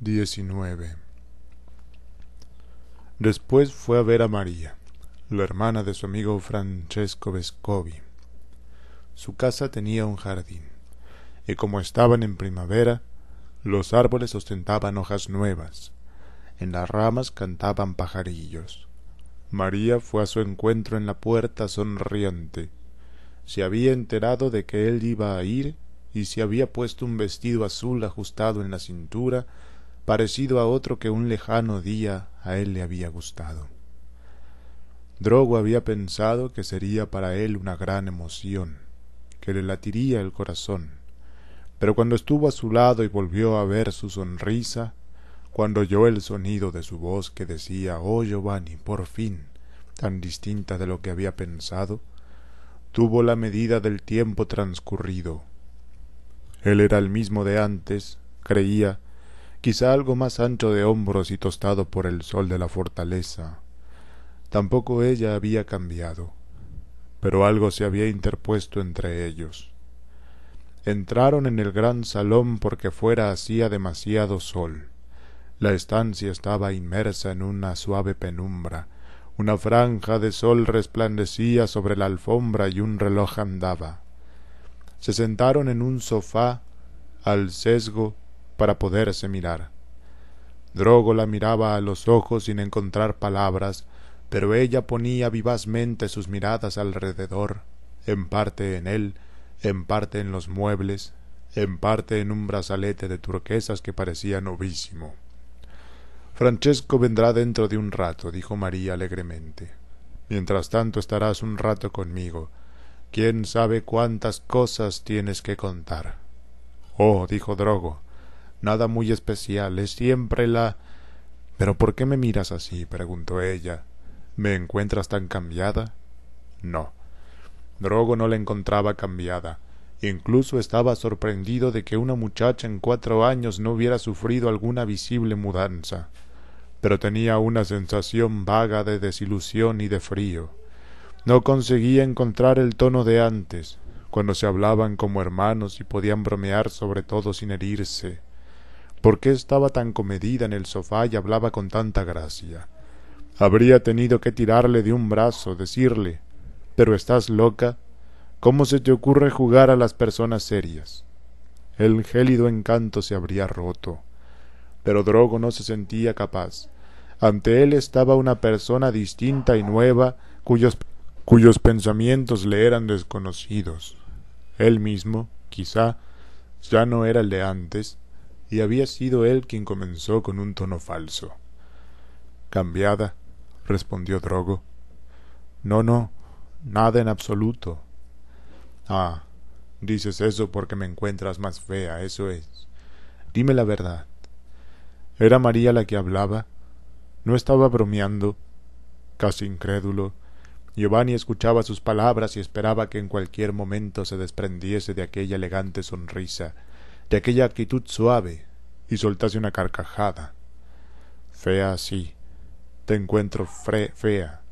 19. Después fue a ver a María, la hermana de su amigo Francesco Vescovi. Su casa tenía un jardín, y como estaban en primavera, los árboles ostentaban hojas nuevas, en las ramas cantaban pajarillos. María fue a su encuentro en la puerta sonriente. Se había enterado de que él iba a ir y se había puesto un vestido azul ajustado en la cintura, parecido a otro que un lejano día a él le había gustado. Drogo había pensado que sería para él una gran emoción, que le latiría el corazón, pero cuando estuvo a su lado y volvió a ver su sonrisa, cuando oyó el sonido de su voz que decía «Oh Giovanni», por fin, tan distinta de lo que había pensado, tuvo la medida del tiempo transcurrido. Él era el mismo de antes, creía, quizá algo más ancho de hombros y tostado por el sol de la fortaleza. Tampoco ella había cambiado, pero algo se había interpuesto entre ellos. Entraron en el gran salón porque fuera hacía demasiado sol. La estancia estaba inmersa en una suave penumbra. Una franja de sol resplandecía sobre la alfombra y un reloj andaba. Se sentaron en un sofá al sesgo para poderse mirar. Drogo la miraba a los ojos sin encontrar palabras, pero ella ponía vivazmente sus miradas alrededor, en parte en él, en parte en los muebles, en parte en un brazalete de turquesas que parecía novísimo. Francesco vendrá dentro de un rato, dijo María alegremente. Mientras tanto estarás un rato conmigo. ¿Quién sabe cuántas cosas tienes que contar? Oh, dijo Drogo, nada muy especial, es siempre la... ¿Pero por qué me miras así?, preguntó ella. ¿Me encuentras tan cambiada? No. Drogo no la encontraba cambiada. Incluso estaba sorprendido de que una muchacha en 4 años no hubiera sufrido alguna visible mudanza. Pero tenía una sensación vaga de desilusión y de frío. No conseguía encontrar el tono de antes, cuando se hablaban como hermanos y podían bromear sobre todo sin herirse. ¿Por qué estaba tan comedida en el sofá y hablaba con tanta gracia? Habría tenido que tirarle de un brazo, decirle «¿Pero estás loca? ¿Cómo se te ocurre jugar a las personas serias?» El gélido encanto se habría roto. Pero Drogo no se sentía capaz. Ante él estaba una persona distinta y nueva, cuyos pensamientos le eran desconocidos. Él mismo, quizá, ya no era el de antes, y había sido él quien comenzó con un tono falso. «¿Cambiada?», respondió Drogo. «No, nada en absoluto». «Ah, dices eso porque me encuentras más fea, eso es. Dime la verdad. ¿Era María la que hablaba? ¿No estaba bromeando?» Casi incrédulo, Giovanni escuchaba sus palabras y esperaba que en cualquier momento se desprendiese de aquella elegante sonrisa, de aquella actitud suave, y soltase una carcajada. «Fea, sí. Te encuentro fea»,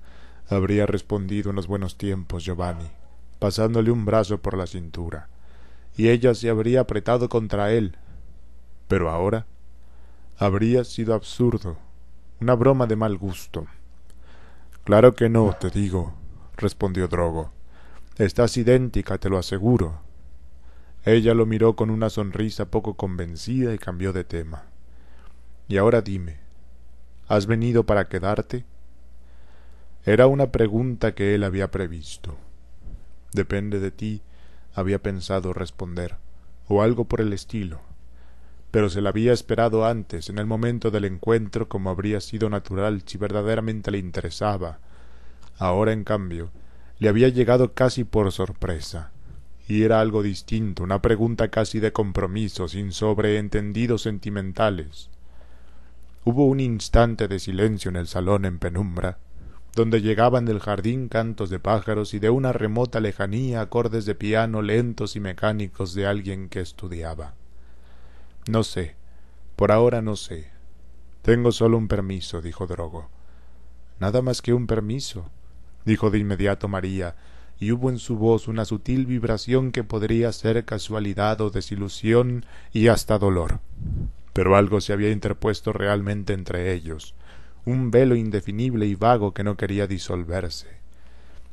habría respondido en los buenos tiempos Giovanni, pasándole un brazo por la cintura, y ella se habría apretado contra él. Pero ahora habría sido absurdo, una broma de mal gusto. «Claro que no, te digo», respondió Drogo. «Estás idéntica, te lo aseguro». Ella lo miró con una sonrisa poco convencida y cambió de tema. «Y ahora dime, ¿has venido para quedarte?» Era una pregunta que él había previsto. «Depende de ti», había pensado responder, o algo por el estilo. Pero se la había esperado antes, en el momento del encuentro, como habría sido natural si verdaderamente le interesaba. Ahora, en cambio, le había llegado casi por sorpresa, y era algo distinto, una pregunta casi de compromiso, sin sobreentendidos sentimentales. Hubo un instante de silencio en el salón en penumbra, donde llegaban del jardín cantos de pájaros y de una remota lejanía acordes de piano lentos y mecánicos de alguien que estudiaba. «No sé, por ahora no sé. Tengo solo un permiso», dijo Drogo. «Nada más que un permiso», dijo de inmediato María, y hubo en su voz una sutil vibración que podría ser casualidad o desilusión y hasta dolor. pero algo se había interpuesto realmente entre ellos, un velo indefinible y vago que no quería disolverse.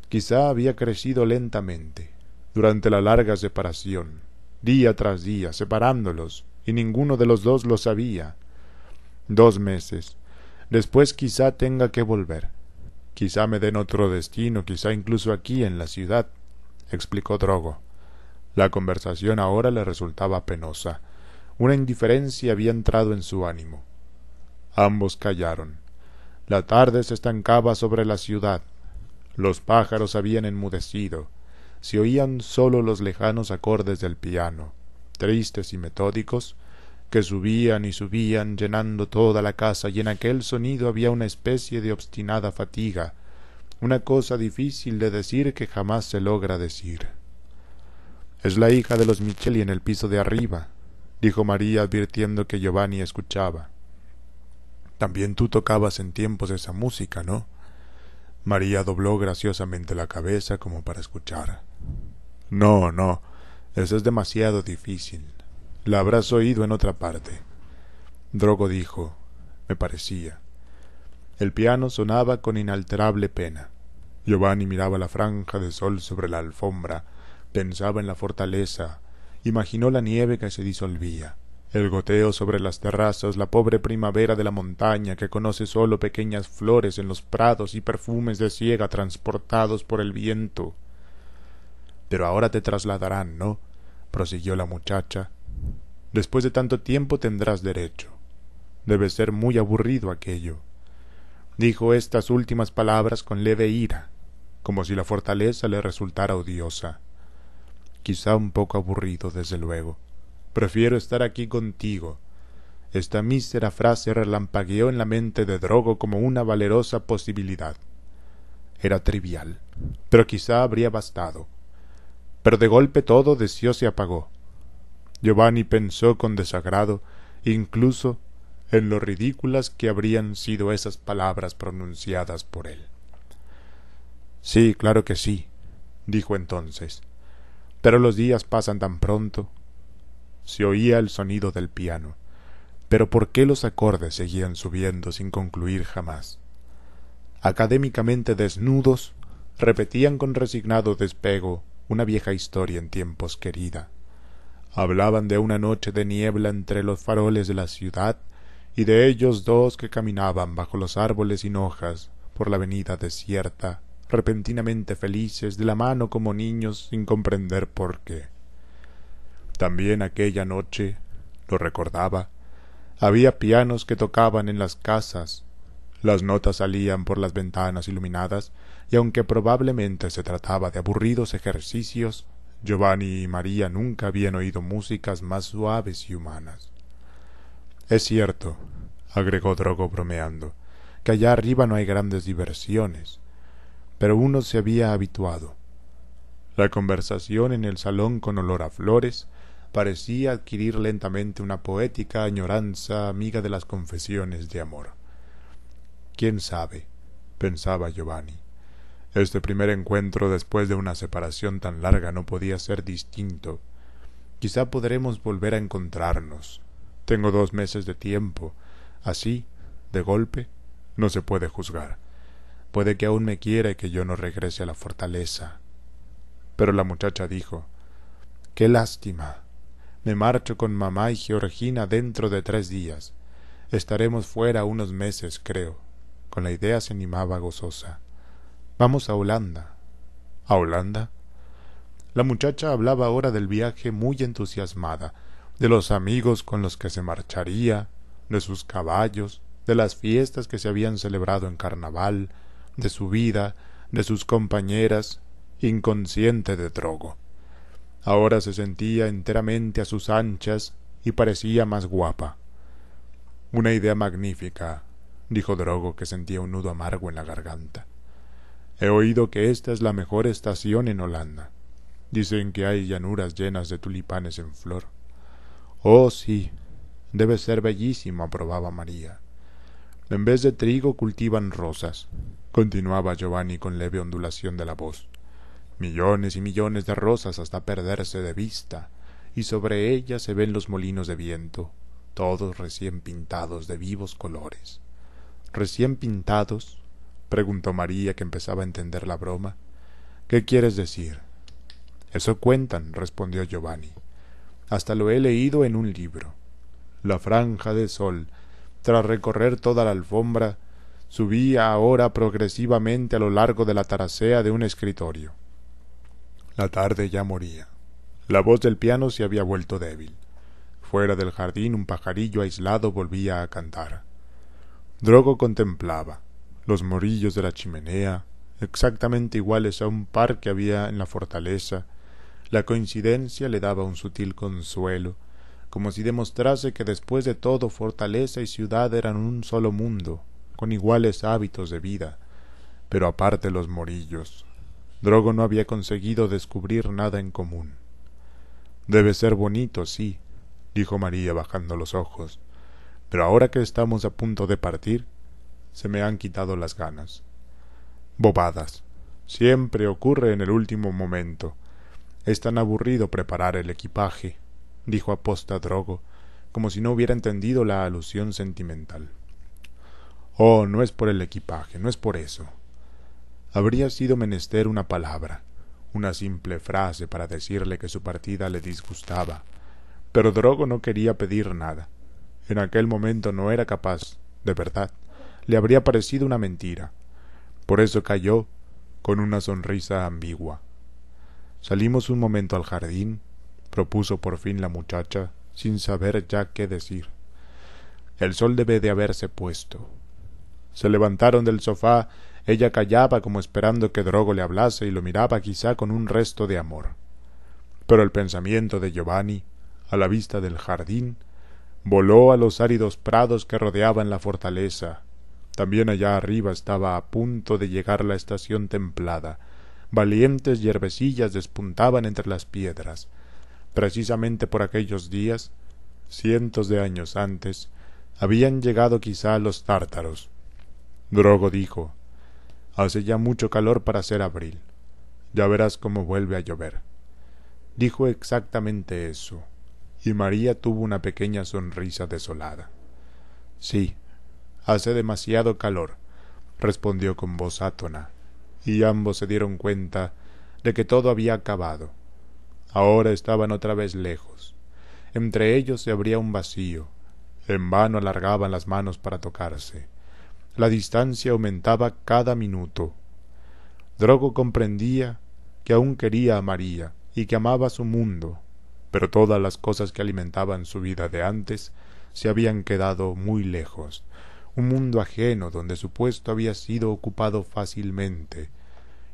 Quizá había crecido lentamente, durante la larga separación, día tras día, separándolos, y ninguno de los dos lo sabía. 2 meses. Después quizá tenga que volver. Quizá me den otro destino, quizá incluso aquí en la ciudad, explicó Drogo. La conversación ahora le resultaba penosa. Una indiferencia había entrado en su ánimo. Ambos callaron. La tarde se estancaba sobre la ciudad. Los pájaros habían enmudecido. Se oían sólo los lejanos acordes del piano, tristes y metódicos, que subían y subían llenando toda la casa, y en aquel sonido había una especie de obstinada fatiga, una cosa difícil de decir que jamás se logra decir. «Es la hija de los Micheli en el piso de arriba», dijo María, advirtiendo que Giovanni escuchaba. «También tú tocabas en tiempos esa música, ¿no?» María dobló graciosamente la cabeza como para escuchar. «No, no, eso es demasiado difícil. La habrás oído en otra parte». Drogo dijo: «Me parecía». El piano sonaba con inalterable pena. Giovanni miraba la franja de sol sobre la alfombra, pensaba en la fortaleza, imaginó la nieve que se disolvía, el goteo sobre las terrazas, la pobre primavera de la montaña que conoce sólo pequeñas flores en los prados y perfumes de siega transportados por el viento. «Pero ahora te trasladarán, ¿no?», prosiguió la muchacha. «Después de tanto tiempo tendrás derecho. Debe ser muy aburrido aquello». Dijo estas últimas palabras con leve ira, como si la fortaleza le resultara odiosa. «Quizá un poco aburrido, desde luego. Prefiero estar aquí contigo». Esta mísera frase relampagueó en la mente de Drogo como una valerosa posibilidad. Era trivial, pero quizá habría bastado. Pero de golpe todo deseo se apagó. Giovanni pensó con desagrado, incluso, en lo ridículas que habrían sido esas palabras pronunciadas por él. «Sí, claro que sí», dijo entonces. «Pero los días pasan tan pronto». Se oía el sonido del piano, pero ¿por qué los acordes seguían subiendo sin concluir jamás? Académicamente desnudos, repetían con resignado despego una vieja historia en tiempos querida. Hablaban de una noche de niebla entre los faroles de la ciudad y de ellos dos que caminaban bajo los árboles sin hojas por la avenida desierta, repentinamente felices, de la mano como niños sin comprender por qué. También aquella noche, lo recordaba, había pianos que tocaban en las casas, las notas salían por las ventanas iluminadas, y aunque probablemente se trataba de aburridos ejercicios, Giovanni y María nunca habían oído músicas más suaves y humanas. «Es cierto», agregó Drogo bromeando, «que allá arriba no hay grandes diversiones, pero uno se había habituado». La conversación en el salón con olor a flores parecía adquirir lentamente una poética añoranza amiga de las confesiones de amor. «¿Quién sabe?», pensaba Giovanni. Este primer encuentro después de una separación tan larga no podía ser distinto. Quizá podremos volver a encontrarnos. Tengo 2 meses de tiempo. Así, de golpe, no se puede juzgar. Puede que aún me quiera y que yo no regrese a la fortaleza». Pero la muchacha dijo: «Qué lástima. Me marcho con mamá y Georgina dentro de 3 días. Estaremos fuera unos meses, creo». Con la idea se animaba gozosa. «Vamos a Holanda». «¿A Holanda?». La muchacha hablaba ahora del viaje muy entusiasmada, de los amigos con los que se marcharía, de sus caballos, de las fiestas que se habían celebrado en carnaval, de su vida, de sus compañeras, inconsciente de Drogo. Ahora se sentía enteramente a sus anchas y parecía más guapa. «Una idea magnífica», dijo Drogo, que sentía un nudo amargo en la garganta. «He oído que esta es la mejor estación en Holanda. Dicen que hay llanuras llenas de tulipanes en flor». «Oh, sí, debe ser bellísimo», aprobaba María. «En vez de trigo cultivan rosas», continuaba Giovanni con leve ondulación de la voz. «Millones y millones de rosas hasta perderse de vista, y sobre ellas se ven los molinos de viento. todos recién pintados de vivos colores. —¿Recién pintados? —preguntó María, que empezaba a entender la broma. —¿Qué quieres decir? —Eso cuentan —respondió Giovanni—. Hasta lo he leído en un libro. La franja de sol, tras recorrer toda la alfombra, subía ahora progresivamente a lo largo de la taracea de un escritorio. La tarde ya moría. La voz del piano se había vuelto débil. Fuera del jardín un pajarillo aislado volvía a cantar. Drogo contemplaba los morillos de la chimenea, exactamente iguales a un par que había en la fortaleza. La coincidencia le daba un sutil consuelo, como si demostrase que después de todo fortaleza y ciudad eran un solo mundo, con iguales hábitos de vida. Pero aparte los morillos, Drogo no había conseguido descubrir nada en común. —Debe ser bonito, sí —dijo María bajando los ojos—, pero ahora que estamos a punto de partir, se me han quitado las ganas. —Bobadas. Siempre ocurre en el último momento. Es tan aburrido preparar el equipaje —dijo aposta Drogo, como si no hubiera entendido la alusión sentimental. —Oh, no es por el equipaje, no es por eso. Habría sido menester una palabra, una simple frase para decirle que su partida le disgustaba, pero Drogo no quería pedir nada. En aquel momento no era capaz, de verdad, le habría parecido una mentira. Por eso calló con una sonrisa ambigua. —Salimos un momento al jardín —propuso por fin la muchacha, sin saber ya qué decir—. El sol debe de haberse puesto. Se levantaron del sofá. Ella callaba como esperando que Drogo le hablase y lo miraba quizá con un resto de amor. Pero el pensamiento de Giovanni, a la vista del jardín, voló a los áridos prados que rodeaban la fortaleza. También allá arriba estaba a punto de llegar la estación templada. Valientes hierbecillas despuntaban entre las piedras. Precisamente por aquellos días, cientos de años antes, habían llegado quizá los tártaros. Drogo dijo: «Hace ya mucho calor para ser abril. Ya verás cómo vuelve a llover». Dijo exactamente eso, y María tuvo una pequeña sonrisa desolada. «Sí, hace demasiado calor», respondió con voz átona, y ambos se dieron cuenta de que todo había acabado. Ahora estaban otra vez lejos. Entre ellos se abría un vacío. En vano alargaban las manos para tocarse. La distancia aumentaba cada minuto. Drogo comprendía que aún quería a María y que amaba su mundo, pero todas las cosas que alimentaban su vida de antes se habían quedado muy lejos. Un mundo ajeno donde su puesto había sido ocupado fácilmente,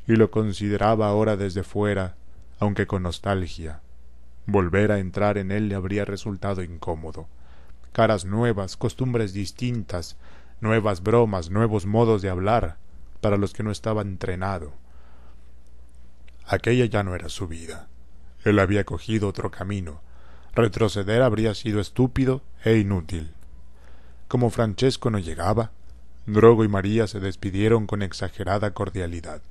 y lo consideraba ahora desde fuera, aunque con nostalgia. Volver a entrar en él le habría resultado incómodo. Caras nuevas, costumbres distintas, nuevas bromas, nuevos modos de hablar, para los que no estaba entrenado. Aquella ya no era su vida. Él había cogido otro camino. Retroceder habría sido estúpido e inútil. Como Francesco no llegaba, Drogo y María se despidieron con exagerada cordialidad,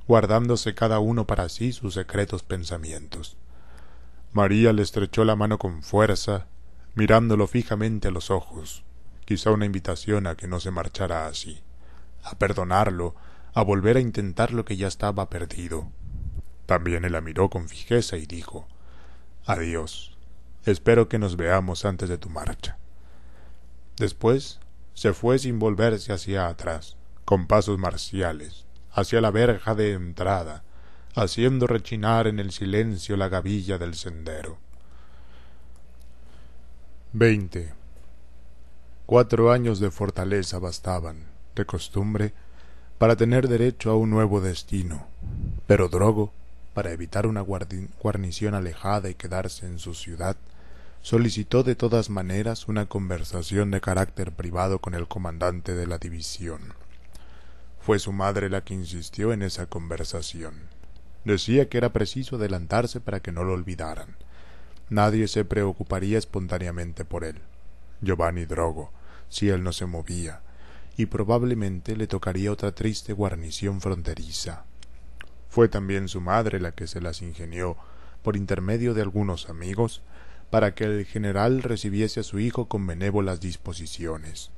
guardándose cada uno para sí sus secretos pensamientos. María le estrechó la mano con fuerza, mirándolo fijamente a los ojos, quizá una invitación a que no se marchara así, a perdonarlo, a volver a intentar lo que ya estaba perdido. También él la miró con fijeza y dijo: «Adiós, espero que nos veamos antes de tu marcha». Después se fue sin volverse hacia atrás, con pasos marciales, hacia la verja de entrada, haciendo rechinar en el silencio la gavilla del sendero. 20. 4 años de fortaleza bastaban, de costumbre, para tener derecho a un nuevo destino, pero Drogo, para evitar una guarnición alejada y quedarse en su ciudad, solicitó de todas maneras una conversación de carácter privado con el comandante de la división. Fue su madre la que insistió en esa conversación. Decía que era preciso adelantarse para que no lo olvidaran. Nadie se preocuparía espontáneamente por él, Giovanni Drogo, si él no se movía, y probablemente le tocaría otra triste guarnición fronteriza. Fue también su madre la que se las ingenió, por intermedio de algunos amigos, para que el general recibiese a su hijo con benévolas disposiciones.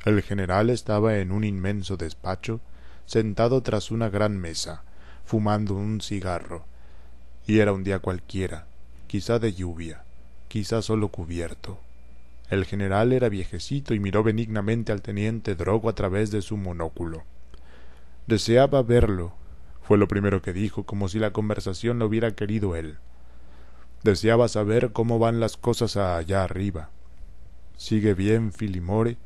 El general estaba en un inmenso despacho, sentado tras una gran mesa, fumando un cigarro, y era un día cualquiera, quizá de lluvia, quizá solo cubierto. El general era viejecito y miró benignamente al teniente Drogo a través de su monóculo. Deseaba verlo, fue lo primero que dijo, como si la conversación lo hubiera querido él. Deseaba saber cómo van las cosas allá arriba. ¿Sigue bien Filimore?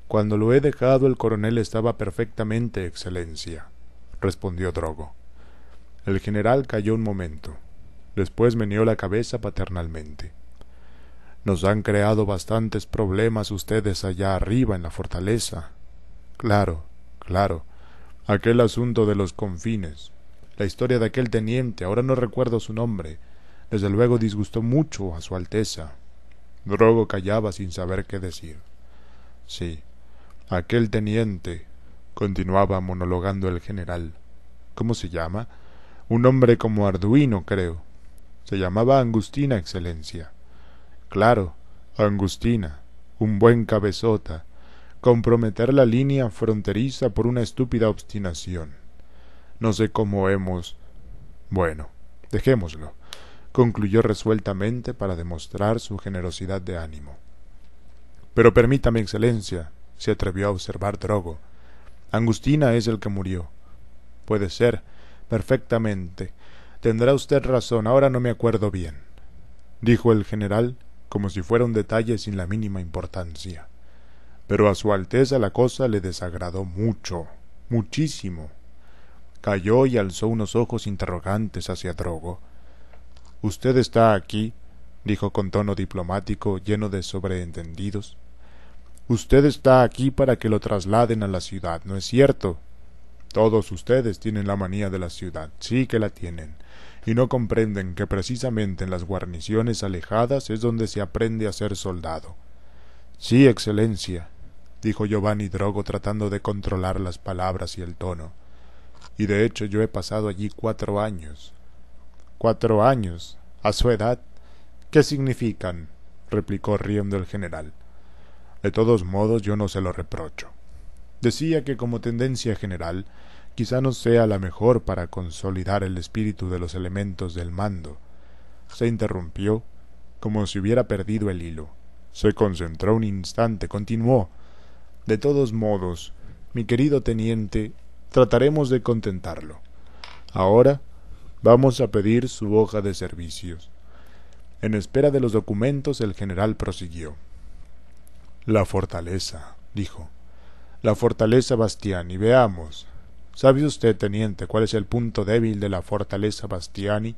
Cuando lo he dejado el coronel estaba perfectamente, excelencia, respondió Drogo. El general calló un momento. Después meneó la cabeza paternalmente. Nos han creado bastantes problemas ustedes allá arriba en la fortaleza. Claro, claro. Aquel asunto de los confines. La historia de aquel teniente, ahora no recuerdo su nombre. Desde luego disgustó mucho a su Alteza. Drogo callaba sin saber qué decir. Sí, aquel teniente, continuaba monologando el general. ¿Cómo se llama? Un hombre como Arduino, creo. Se llamaba Angustina, excelencia. Claro, Angustina, un buen cabezota. Comprometer la línea fronteriza por una estúpida obstinación. No sé cómo hemos... Bueno, dejémoslo, concluyó resueltamente para demostrar su generosidad de ánimo. Pero permítame, excelencia, se atrevió a observar Drogo. Angustina es el que murió. Puede ser, perfectamente. Tendrá usted razón, ahora no me acuerdo bien, dijo el general, como si fuera un detalle sin la mínima importancia. Pero a su Alteza la cosa le desagradó mucho, muchísimo. Calló y alzó unos ojos interrogantes hacia Drogo. «¿Usted está aquí?» dijo con tono diplomático lleno de sobreentendidos. «Usted está aquí para que lo trasladen a la ciudad, ¿no es cierto?» «Todos ustedes tienen la manía de la ciudad, sí que la tienen, y no comprenden que precisamente en las guarniciones alejadas es donde se aprende a ser soldado». «Sí, excelencia», dijo Giovanni Drogo tratando de controlar las palabras y el tono. «Y de hecho yo he pasado allí 4 años». «¿4 años? ¿A su edad? ¿Qué significan?», replicó riendo el general. «De todos modos yo no se lo reprocho. Decía que como tendencia general quizá no sea la mejor para consolidar el espíritu de los elementos del mando». Se interrumpió, como si hubiera perdido el hilo. Se concentró un instante, continuó. «De todos modos, mi querido teniente, trataremos de contentarlo. Ahora vamos a pedir su hoja de servicios». En espera de los documentos, el general prosiguió. «La fortaleza», dijo. «La fortaleza Bastiani. Veamos. ¿Sabe usted, teniente, cuál es el punto débil de la fortaleza Bastiani?»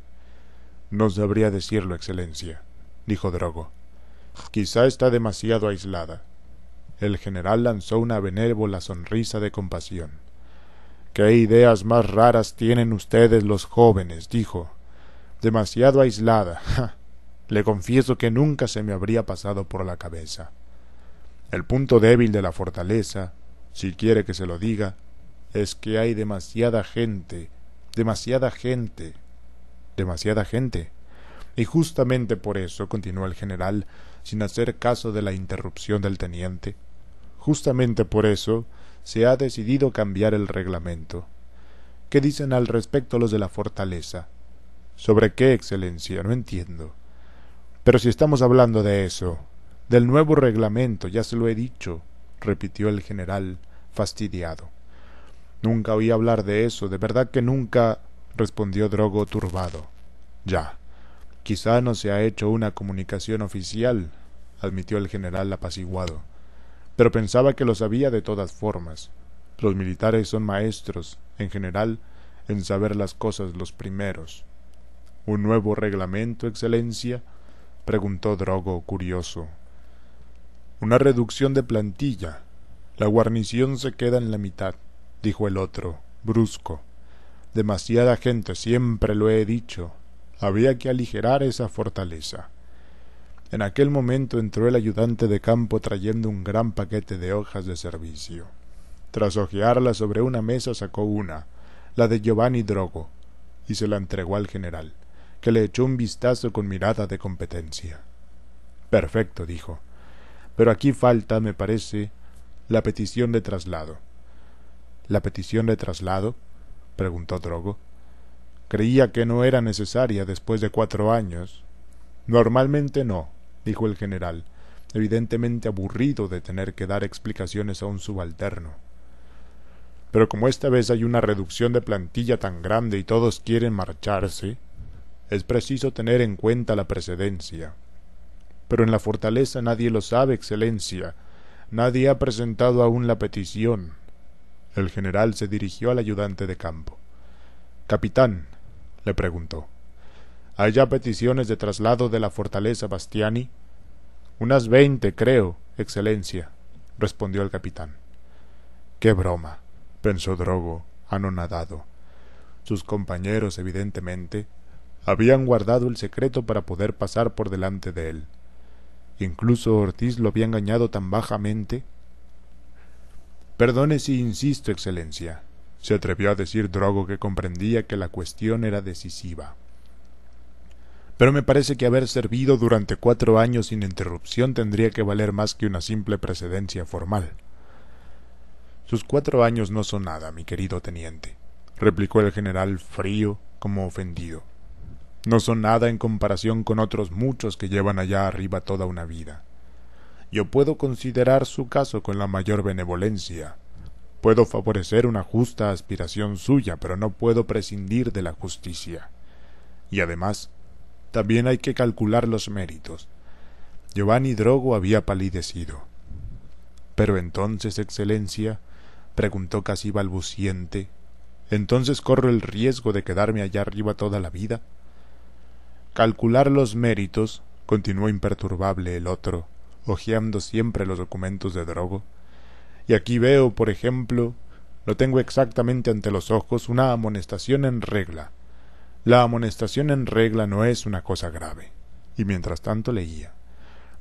«No sabría decirlo, excelencia», dijo Drogo. «Quizá está demasiado aislada». El general lanzó una benévola sonrisa de compasión. «¿Qué ideas más raras tienen ustedes los jóvenes?», dijo. «Demasiado aislada. ¡Ja! Le confieso que nunca se me habría pasado por la cabeza. El punto débil de la fortaleza, si quiere que se lo diga, es que hay demasiada gente, demasiada gente, demasiada gente. Y justamente por eso», continuó el general, sin hacer caso de la interrupción del teniente, «justamente por eso se ha decidido cambiar el reglamento. ¿Qué dicen al respecto los de la fortaleza?» «¿Sobre qué, excelencia? No entiendo». «Pero si estamos hablando de eso, del nuevo reglamento, ya se lo he dicho», repitió el general, fastidiado. «Nunca oí hablar de eso, de verdad que nunca», respondió Drogo turbado. «Ya, quizá no se ha hecho una comunicación oficial», admitió el general apaciguado, «pero pensaba que lo sabía de todas formas. Los militares son maestros, en general, en saber las cosas los primeros». «¿Un nuevo reglamento, excelencia?», preguntó Drogo, curioso. «Una reducción de plantilla. La guarnición se queda en la mitad», dijo el otro, brusco. «Demasiada gente, siempre lo he dicho. Había que aligerar esa fortaleza». En aquel momento entró el ayudante de campo trayendo un gran paquete de hojas de servicio. Tras hojearla sobre una mesa sacó una, la de Giovanni Drogo, y se la entregó al general, que le echó un vistazo con mirada de competencia. Perfecto, dijo. Pero aquí falta, me parece, la petición de traslado. ¿La petición de traslado? Preguntó Drogo. Creía que no era necesaria después de 4 años. Normalmente no, dijo el general, evidentemente aburrido de tener que dar explicaciones a un subalterno. Pero como esta vez hay una reducción de plantilla tan grande y todos quieren marcharse, es preciso tener en cuenta la precedencia. Pero en la fortaleza nadie lo sabe, Excelencia. Nadie ha presentado aún la petición. El general se dirigió al ayudante de campo. Capitán, le preguntó, ¿hay ya peticiones de traslado de la fortaleza Bastiani? Unas 20, creo, Excelencia, respondió el capitán. ¡Qué broma!, pensó Drogo, anonadado. Sus compañeros, evidentemente, habían guardado el secreto para poder pasar por delante de él. Incluso Ortiz lo había engañado tan bajamente. Perdone si insisto, Excelencia, se atrevió a decir Drogo, que comprendía que la cuestión era decisiva. Pero me parece que haber servido durante 4 años sin interrupción tendría que valer más que una simple precedencia formal. Sus 4 años no son nada, mi querido teniente, replicó el general frío como ofendido. No son nada en comparación con otros muchos que llevan allá arriba toda una vida. Yo puedo considerar su caso con la mayor benevolencia. Puedo favorecer una justa aspiración suya, pero no puedo prescindir de la justicia. Y además, también hay que calcular los méritos. Giovanni Drogo había palidecido. Pero entonces, Excelencia, preguntó casi balbuciente, ¿entonces corro el riesgo de quedarme allá arriba toda la vida? Calcular los méritos, continuó imperturbable el otro, hojeando siempre los documentos de Drogo. Y aquí veo, por ejemplo, lo tengo exactamente ante los ojos, una amonestación en regla. La amonestación en regla no es una cosa grave. Y mientras tanto leía.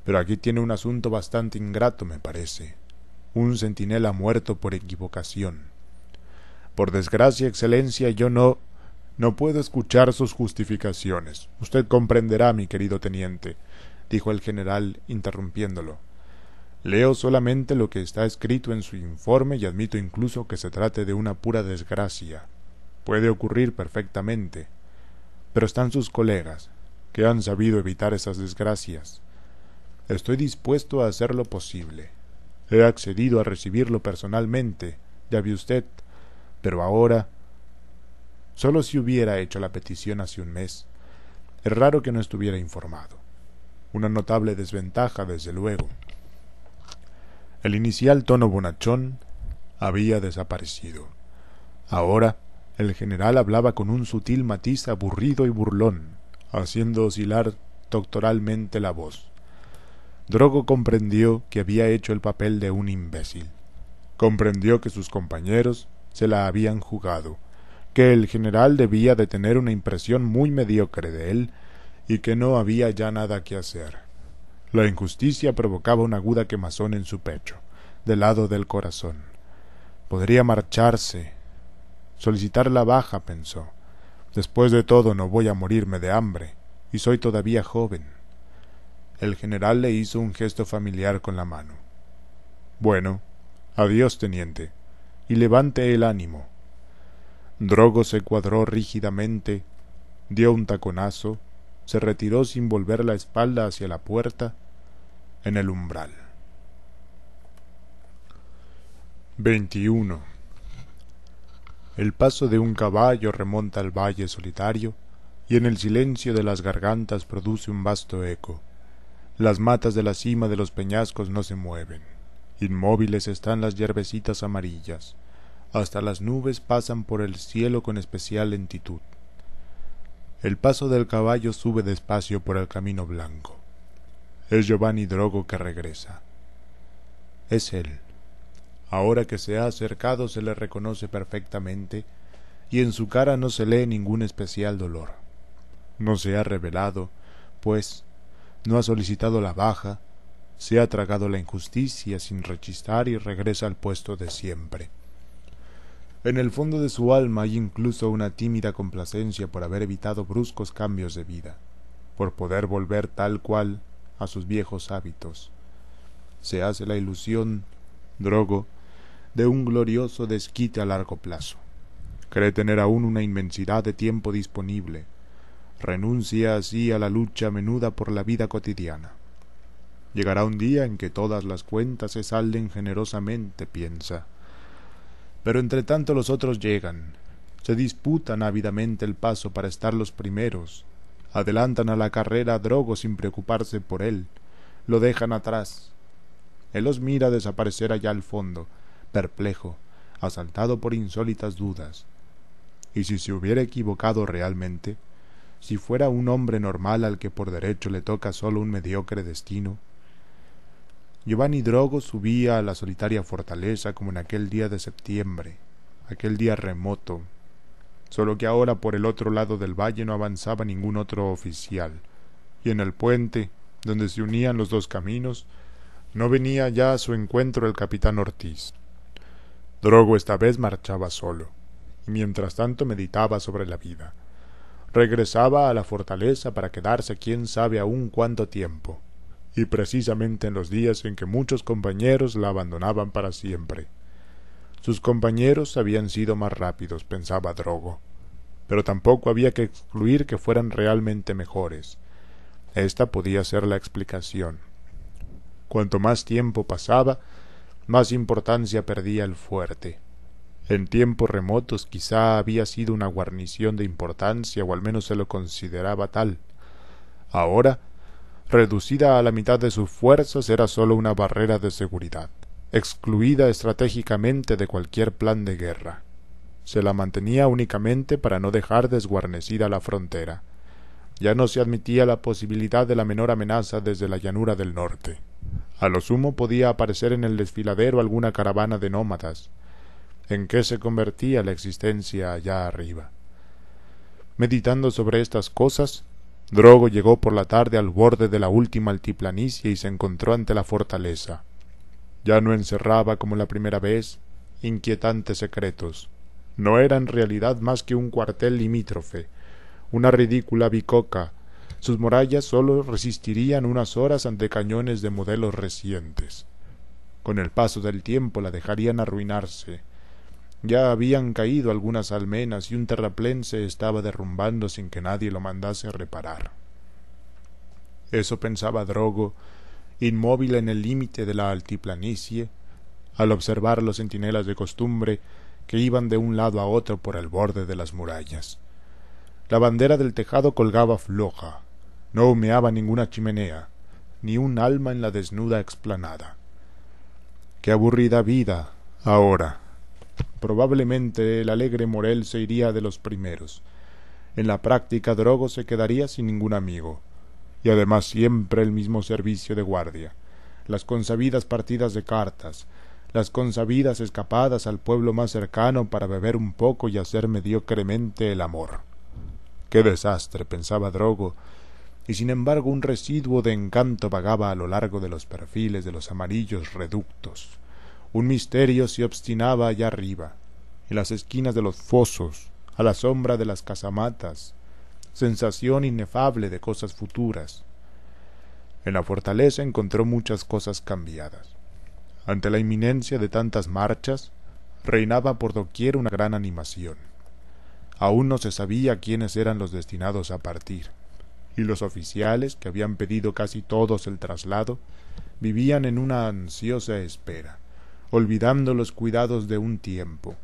Pero aquí tiene un asunto bastante ingrato, me parece. Un centinela muerto por equivocación. Por desgracia, Excelencia, yo no puedo escuchar sus justificaciones. Usted comprenderá, mi querido teniente, dijo el general, interrumpiéndolo. Leo solamente lo que está escrito en su informe y admito incluso que se trate de una pura desgracia. Puede ocurrir perfectamente. Pero están sus colegas, que han sabido evitar esas desgracias. Estoy dispuesto a hacer lo posible. He accedido a recibirlo personalmente, ya ve usted, pero ahora, solo si hubiera hecho la petición hace un mes, es raro que no estuviera informado. Una notable desventaja, desde luego. El inicial tono bonachón había desaparecido. Ahora el general hablaba con un sutil matiz aburrido y burlón, haciendo oscilar doctoralmente la voz. Drogo comprendió que había hecho el papel de un imbécil. Comprendió que sus compañeros se la habían jugado, que el general debía de tener una impresión muy mediocre de él y que no había ya nada que hacer. La injusticia provocaba una aguda quemazón en su pecho, del lado del corazón. Podría marcharse, solicitar la baja, pensó. Después de todo no voy a morirme de hambre, y soy todavía joven. El general le hizo un gesto familiar con la mano. Bueno, adiós, teniente, y levante el ánimo. Drogo se cuadró rígidamente, dio un taconazo, se retiró sin volver la espalda hacia la puerta, en el umbral. 21. El paso de un caballo remonta al valle solitario, y en el silencio de las gargantas produce un vasto eco. Las matas de la cima de los peñascos no se mueven. Inmóviles están las yerbecitas amarillas. Hasta las nubes pasan por el cielo con especial lentitud. El paso del caballo sube despacio por el camino blanco. Es Giovanni Drogo que regresa. Es él. Ahora que se ha acercado se le reconoce perfectamente, y en su cara no se lee ningún especial dolor. No se ha rebelado, pues no ha solicitado la baja, se ha tragado la injusticia sin rechistar y regresa al puesto de siempre. En el fondo de su alma hay incluso una tímida complacencia por haber evitado bruscos cambios de vida, por poder volver tal cual a sus viejos hábitos. Se hace la ilusión, Drogo, de un glorioso desquite a largo plazo. Cree tener aún una inmensidad de tiempo disponible. Renuncia así a la lucha menuda por la vida cotidiana. Llegará un día en que todas las cuentas se salden generosamente, piensa. Pero entre tanto los otros llegan, se disputan ávidamente el paso para estar los primeros, adelantan a la carrera a Drogo sin preocuparse por él, lo dejan atrás. Él los mira desaparecer allá al fondo, perplejo, asaltado por insólitas dudas. ¿Y si se hubiera equivocado realmente? ¿Si fuera un hombre normal al que por derecho le toca solo un mediocre destino? Giovanni Drogo subía a la solitaria fortaleza como en aquel día de septiembre, aquel día remoto, solo que ahora por el otro lado del valle no avanzaba ningún otro oficial, y en el puente, donde se unían los dos caminos, no venía ya a su encuentro el capitán Ortiz. Drogo esta vez marchaba solo, y mientras tanto meditaba sobre la vida. Regresaba a la fortaleza para quedarse quién sabe aún cuánto tiempo, y precisamente en los días en que muchos compañeros la abandonaban para siempre. Sus compañeros habían sido más rápidos, pensaba Drogo, pero tampoco había que excluir que fueran realmente mejores. Esta podía ser la explicación. Cuanto más tiempo pasaba, más importancia perdía el fuerte. En tiempos remotos quizá había sido una guarnición de importancia, o al menos se lo consideraba tal. Ahora, reducida a la mitad de sus fuerzas, era sólo una barrera de seguridad, excluida estratégicamente de cualquier plan de guerra. Se la mantenía únicamente para no dejar desguarnecida la frontera. Ya no se admitía la posibilidad de la menor amenaza desde la llanura del norte. A lo sumo podía aparecer en el desfiladero alguna caravana de nómadas. ¿En qué se convertía la existencia allá arriba? Meditando sobre estas cosas, Drogo llegó por la tarde al borde de la última altiplanicie y se encontró ante la fortaleza. Ya no encerraba, como la primera vez, inquietantes secretos. No era en realidad más que un cuartel limítrofe, una ridícula bicoca. Sus murallas sólo resistirían unas horas ante cañones de modelos recientes. Con el paso del tiempo la dejarían arruinarse. Ya habían caído algunas almenas y un terraplén se estaba derrumbando sin que nadie lo mandase reparar. Eso pensaba Drogo, inmóvil en el límite de la altiplanicie, al observar los centinelas de costumbre que iban de un lado a otro por el borde de las murallas. La bandera del tejado colgaba floja, no humeaba ninguna chimenea, ni un alma en la desnuda explanada. ¡Qué aburrida vida ahora! Probablemente el alegre Morel se iría de los primeros. En la práctica Drogo se quedaría sin ningún amigo, y además siempre el mismo servicio de guardia, las consabidas partidas de cartas, las consabidas escapadas al pueblo más cercano para beber un poco y hacer mediocremente el amor. ¡Qué desastre!, pensaba Drogo, y sin embargo un residuo de encanto vagaba a lo largo de los perfiles de los amarillos reductos. Un misterio se obstinaba allá arriba, en las esquinas de los fosos, a la sombra de las casamatas, sensación inefable de cosas futuras. En la fortaleza encontró muchas cosas cambiadas. Ante la inminencia de tantas marchas, reinaba por doquier una gran animación. Aún no se sabía quiénes eran los destinados a partir, y los oficiales, que habían pedido casi todos el traslado, vivían en una ansiosa espera, olvidando los cuidados de un tiempo.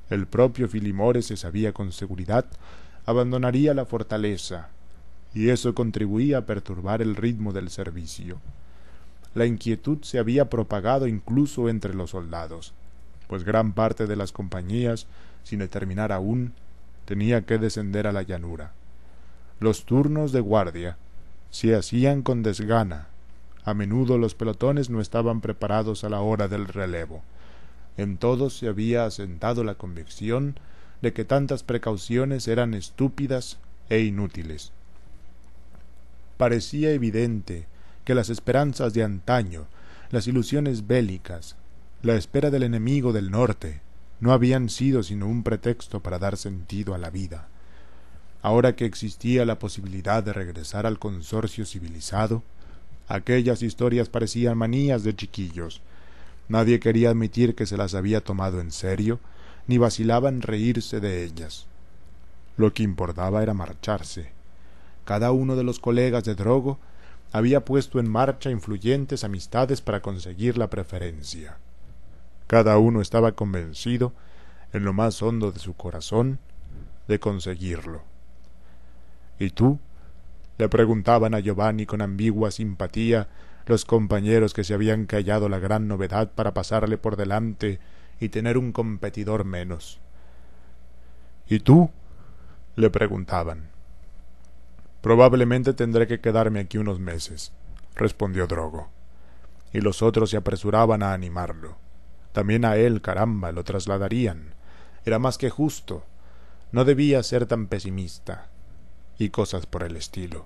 El propio Filimore, se sabía con seguridad, abandonaría la fortaleza, y eso contribuía a perturbar el ritmo del servicio. La inquietud se había propagado incluso entre los soldados, pues gran parte de las compañías, sin determinar aún, tenía que descender a la llanura. Los turnos de guardia se hacían con desgana. A menudo los pelotones no estaban preparados a la hora del relevo. En todos se había asentado la convicción de que tantas precauciones eran estúpidas e inútiles. Parecía evidente que las esperanzas de antaño, las ilusiones bélicas, la espera del enemigo del norte, no habían sido sino un pretexto para dar sentido a la vida. Ahora que existía la posibilidad de regresar al consorcio civilizado, Aquellas historias parecían manías de chiquillos. Nadie quería admitir que se las había tomado en serio, ni vacilaba en reírse de ellas. Lo que importaba era marcharse. Cada uno de los colegas de Drogo había puesto en marcha influyentes amistades para conseguir la preferencia. Cada uno estaba convencido, en lo más hondo de su corazón, de conseguirlo. ¿Y tú? Le preguntaban a Giovanni con ambigua simpatía los compañeros que se habían callado la gran novedad para pasarle por delante y tener un competidor menos. ¿Y tú? Le preguntaban. Probablemente tendré que quedarme aquí unos meses, respondió Drogo. Y los otros se apresuraban a animarlo. También a él, caramba, lo trasladarían. Era más que justo. No debía ser tan pesimista. Y cosas por el estilo.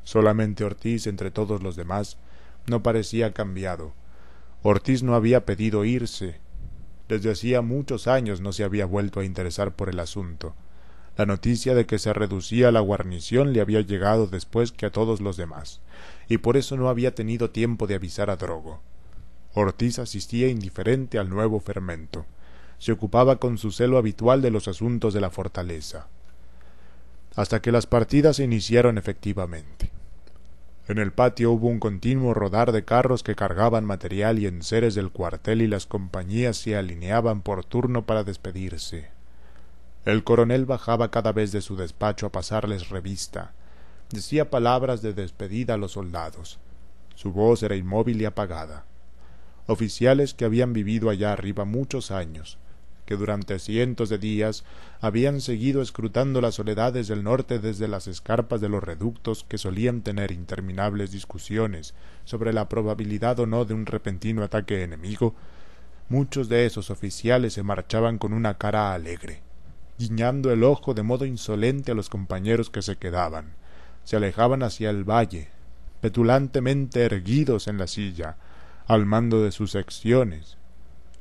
Solamente Ortiz, entre todos los demás, no parecía cambiado. Ortiz no había pedido irse. Desde hacía muchos años no se había vuelto a interesar por el asunto. La noticia de que se reducía la guarnición le había llegado después que a todos los demás, y por eso no había tenido tiempo de avisar a Drogo. Ortiz asistía indiferente al nuevo fermento. Se ocupaba con su celo habitual de los asuntos de la fortaleza. Hasta que las partidas se iniciaron efectivamente. En el patio hubo un continuo rodar de carros que cargaban material y enseres del cuartel y las compañías se alineaban por turno para despedirse. El coronel bajaba cada vez de su despacho a pasarles revista. Decía palabras de despedida a los soldados. Su voz era inmóvil y apagada. Oficiales que habían vivido allá arriba muchos años, que durante cientos de días habían seguido escrutando las soledades del norte desde las escarpas de los reductos que solían tener interminables discusiones sobre la probabilidad o no de un repentino ataque enemigo, muchos de esos oficiales se marchaban con una cara alegre, guiñando el ojo de modo insolente a los compañeros que se quedaban. Se alejaban hacia el valle, petulantemente erguidos en la silla, al mando de sus secciones,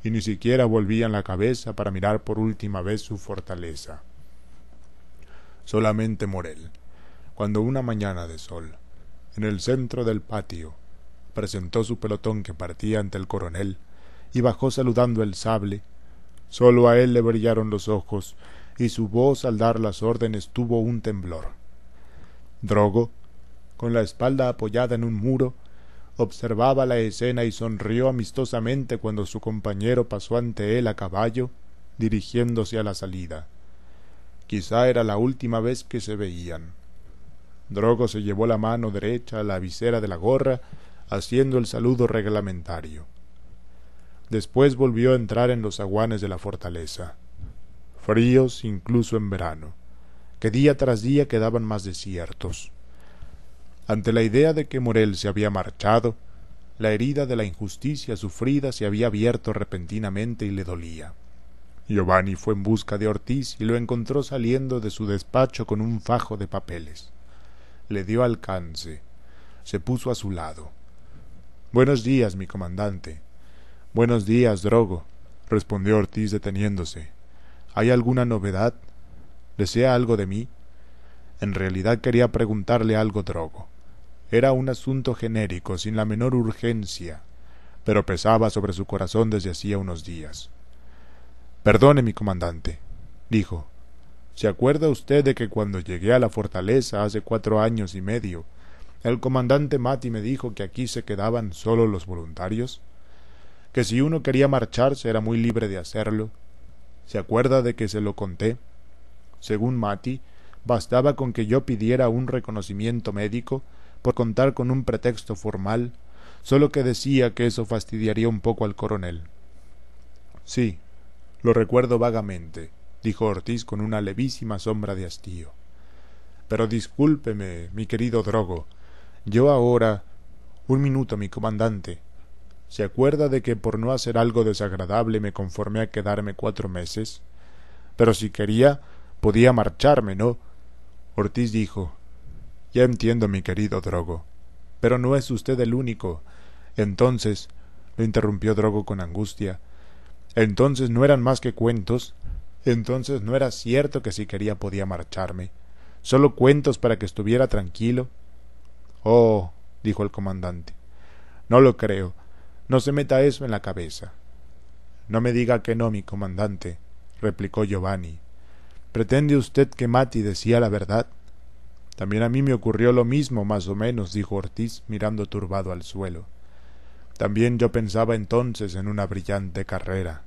y ni siquiera volvían la cabeza para mirar por última vez su fortaleza. Solamente Morel, cuando una mañana de sol, en el centro del patio, presentó su pelotón que partía ante el coronel y bajó saludando el sable, sólo a él le brillaron los ojos y su voz al dar las órdenes tuvo un temblor. Drogo, con la espalda apoyada en un muro, observaba la escena y sonrió amistosamente cuando su compañero pasó ante él a caballo, dirigiéndose a la salida. Quizá era la última vez que se veían. Drogo se llevó la mano derecha a la visera de la gorra, haciendo el saludo reglamentario. Después volvió a entrar en los zaguanes de la fortaleza, fríos incluso en verano, que día tras día quedaban más desiertos. Ante la idea de que Morel se había marchado, la herida de la injusticia sufrida se había abierto repentinamente y le dolía. Giovanni fue en busca de Ortiz y lo encontró saliendo de su despacho con un fajo de papeles. Le dio alcance, se puso a su lado. «Buenos días, mi comandante». «Buenos días, Drogo», respondió Ortiz deteniéndose. «¿Hay alguna novedad? ¿Desea algo de mí?» En realidad quería preguntarle algo Drogo. Era un asunto genérico, sin la menor urgencia, pero pesaba sobre su corazón desde hacía unos días. «Perdone, mi comandante», dijo. «¿Se acuerda usted de que cuando llegué a la fortaleza hace 4 años y medio, el comandante Mati me dijo que aquí se quedaban solo los voluntarios? Que si uno quería marcharse era muy libre de hacerlo. ¿Se acuerda de que se lo conté? Según Mati, bastaba con que yo pidiera un reconocimiento médico por contar con un pretexto formal, solo que decía que eso fastidiaría un poco al coronel». «Sí, lo recuerdo vagamente», dijo Ortiz con una levísima sombra de hastío. «Pero discúlpeme, mi querido Drogo, yo ahora... Un minuto, mi comandante. ¿Se acuerda de que por no hacer algo desagradable me conformé a quedarme 4 meses? Pero si quería, podía marcharme, ¿no?» Ortiz dijo: «Ya entiendo, mi querido Drogo, pero no es usted el único». «Entonces», lo interrumpió Drogo con angustia, «entonces no eran más que cuentos. Entonces no era cierto que si quería podía marcharme. Solo cuentos para que estuviera tranquilo». «Oh», dijo el comandante. No lo creo. No se meta eso en la cabeza. No me diga que no, mi comandante, replicó Giovanni. ¿Pretende usted que Mati decía la verdad? También a mí me ocurrió lo mismo, más o menos, dijo Ortiz, mirando turbado al suelo. También yo pensaba entonces en una brillante carrera.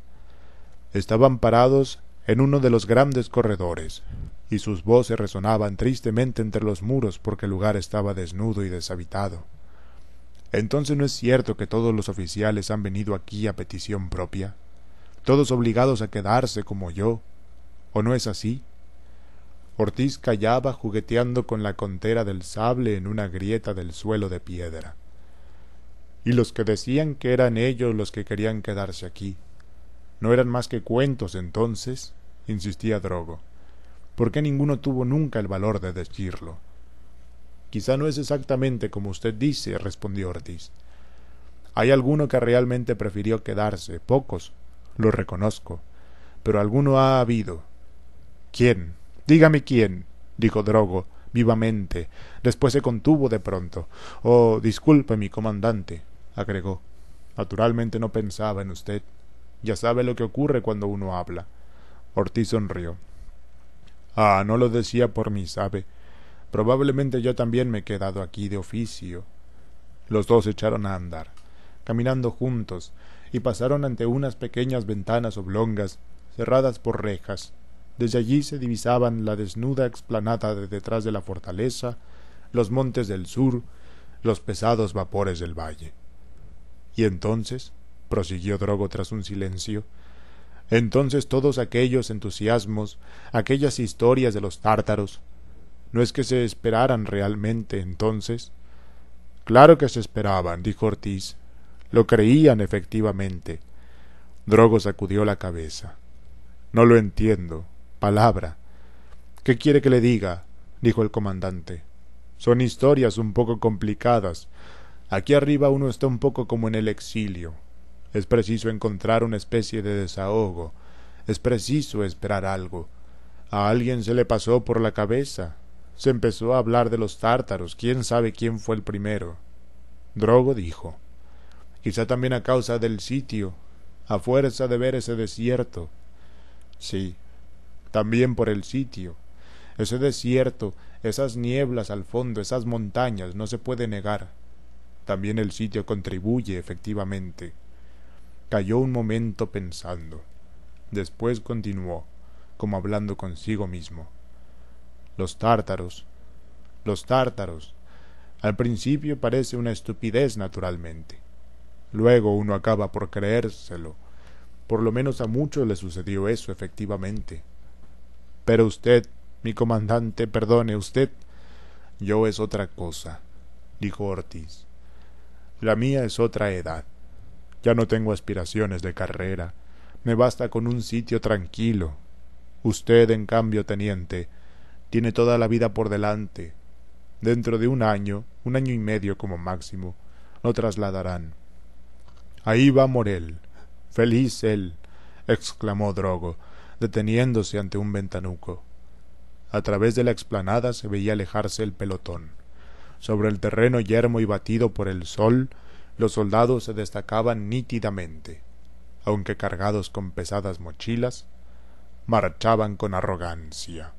Estaban parados en uno de los grandes corredores, y sus voces resonaban tristemente entre los muros porque el lugar estaba desnudo y deshabitado. Entonces, ¿no es cierto que todos los oficiales han venido aquí a petición propia? Todos obligados a quedarse como yo. ¿O no es así? Ortiz callaba jugueteando con la contera del sable en una grieta del suelo de piedra. Y los que decían que eran ellos los que querían quedarse aquí, ¿no eran más que cuentos entonces? Insistía Drogo. ¿Por qué ninguno tuvo nunca el valor de decirlo? Quizá no es exactamente como usted dice, respondió Ortiz. Hay alguno que realmente prefirió quedarse, pocos, lo reconozco, pero alguno ha habido. ¿Quién? Dígame quién, dijo Drogo vivamente. Después se contuvo de pronto. Oh, disculpe, mi comandante, agregó. Naturalmente no pensaba en usted. Ya sabe lo que ocurre cuando uno habla. Ortiz sonrió. Ah, no lo decía por mí, sabe. Probablemente yo también me he quedado aquí de oficio. Los dos echaron a andar, caminando juntos, y pasaron ante unas pequeñas ventanas oblongas, cerradas por rejas. Desde allí se divisaban la desnuda explanada de detrás de la fortaleza, los montes del sur, los pesados vapores del valle. Y entonces, prosiguió Drogo tras un silencio, entonces todos aquellos entusiasmos, aquellas historias de los tártaros, ¿no es que se esperaran realmente entonces? Claro que se esperaban, dijo Ortiz. Lo creían efectivamente. Drogo sacudió la cabeza. No lo entiendo. Palabra. ¿Qué quiere que le diga? Dijo el comandante. Son historias un poco complicadas. Aquí arriba uno está un poco como en el exilio. Es preciso encontrar una especie de desahogo. Es preciso esperar algo. A alguien se le pasó por la cabeza. Se empezó a hablar de los tártaros. ¿Quién sabe quién fue el primero? Drogo dijo. Quizá también a causa del sitio, a fuerza de ver ese desierto. Sí, también por el sitio. Ese desierto, esas nieblas al fondo, esas montañas, no se puede negar. También el sitio contribuye, efectivamente. Calló un momento pensando. Después continuó, como hablando consigo mismo. Los tártaros. Al principio parece una estupidez, naturalmente. Luego uno acaba por creérselo. Por lo menos a muchos le sucedió eso, efectivamente. Pero usted, mi comandante, perdone usted. Yo es otra cosa, dijo Ortiz. La mía es otra edad. Ya no tengo aspiraciones de carrera. Me basta con un sitio tranquilo. Usted, en cambio, teniente, tiene toda la vida por delante. Dentro de un año y medio como máximo, lo trasladarán. Ahí va Morel. Feliz él, exclamó Drogo, deteniéndose ante un ventanuco. A través de la explanada se veía alejarse el pelotón. Sobre el terreno yermo y batido por el sol, los soldados se destacaban nítidamente. Aunque cargados con pesadas mochilas, marchaban con arrogancia.